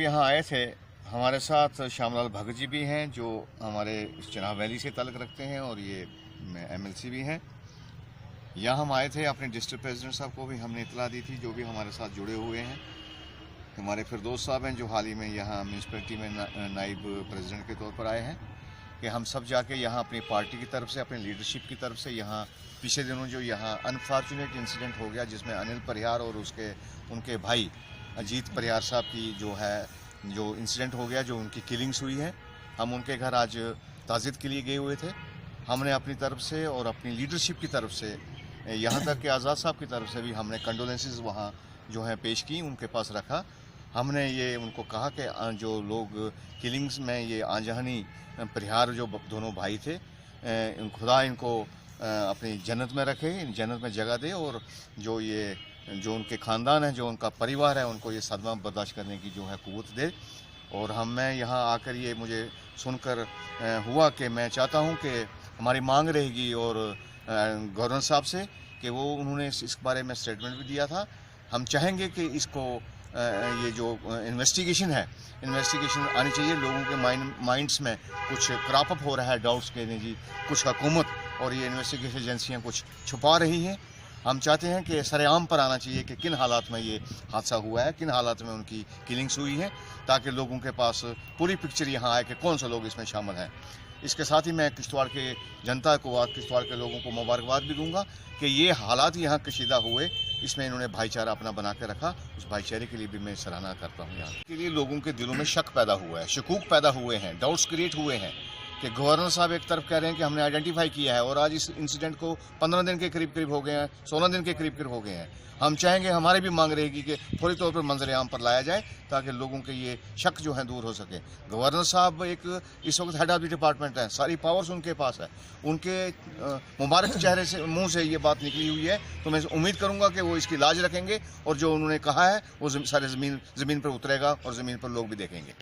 यहाँ आए थे, हमारे साथ श्यामलाल भगत जी भी हैं जो हमारे चिनाब वैली से ताल्लुक़ रखते हैं और ये MLC भी हैं। यहाँ हम आए थे, अपने डिस्ट्रिक्ट प्रेसिडेंट साहब को भी हमने इतला दी थी, जो भी हमारे साथ जुड़े हुए हैं। हमारे फिरदौस साहब हैं जो हाल ही में यहाँ म्यूनसिपैलिटी में नाइब प्रेसिडेंट के तौर पर आए हैं, कि हम सब जाके यहाँ अपनी पार्टी की तरफ से, अपनी लीडरशिप की तरफ से, यहाँ पिछले दिनों जो यहाँ अनफॉर्चुनेट इंसिडेंट हो गया जिसमें अनिल परिहार और उनके भाई अजीत परिहार साहब की जो इंसिडेंट हो गया, जो उनकी किलिंग्स हुई है, हम उनके घर आज ताज़ियत के लिए गए हुए थे। हमने अपनी तरफ से और अपनी लीडरशिप की तरफ से, यहाँ तक कि आज़ाद साहब की तरफ से भी हमने कंडोलेंसेस वहाँ जो है पेश की, उनके पास रखा। हमने ये उनको कहा कि जो लोग किलिंग्स में ये आंजहानी परिहार जो दोनों भाई थे, खुदा इनको अपनी जन्नत में रखे, जन्नत में जगह दे, और जो उनके ख़ानदान है, जो उनका परिवार है, उनको ये सदमा बर्दाश्त करने की जो है क़ुव्वत दे। और मैं यहाँ आकर ये मुझे सुनकर हुआ कि मैं चाहता हूँ कि हमारी मांग रहेगी और गवर्नर साहब से कि उन्होंने इस बारे में स्टेटमेंट भी दिया था। हम चाहेंगे कि इसको ये जो इन्वेस्टिगेशन आनी चाहिए। लोगों के माइंड्स में कुछ क्रॉप अप हो रहा है डाउट्स के नहीं जी, कुछ हुकूमत और ये इन्वेस्टिगेशन एजेंसियाँ कुछ छुपा रही हैं। हम चाहते हैं कि सरेआम पर आना चाहिए कि किन हालात में ये हादसा हुआ है, किन हालात में उनकी किलिंग्स हुई है, ताकि लोगों के पास पूरी पिक्चर यहाँ आए कि कौन सा लोग इसमें शामिल हैं। इसके साथ ही मैं किश्तवाड़ के जनता को, किश्तवाड़ के लोगों को मुबारकबाद भी दूंगा कि ये हालात यहाँ कशीदा हुए, इसमें इन्होंने भाईचारा अपना बना के रखा। उस भाईचारे के लिए भी मैं सराहना करता हूँ। यहाँ के लिए लोगों के दिलों में शक पैदा हुआ है, शकूक पैदा हुए हैं, डाउट्स क्रिएट हुए हैं कि गवर्नर साहब एक तरफ कह रहे हैं कि हमने आइडेंटिफाई किया है, और आज इस इंसिडेंट को 15 दिन के करीब हो गए हैं, 16 दिन के करीब हो गए हैं। हम चाहेंगे, हमारी भी मांग रहेगी कि फौरी तौर पर मंजर आम पर लाया जाए, ताकि लोगों के ये शक जो है दूर हो सके। गवर्नर साहब इस वक्त हेड ऑफ द डिपार्टमेंट है, सारी पावर्स उनके पास है, उनके मुबारक चेहरे से, मुंह से ये बात निकली हुई है, तो मैं उम्मीद करूंगा कि वो इसकी लाज रखेंगे और जो उन्होंने कहा है वो सारे ज़मीन पर उतरेगा और ज़मीन पर लोग भी देखेंगे।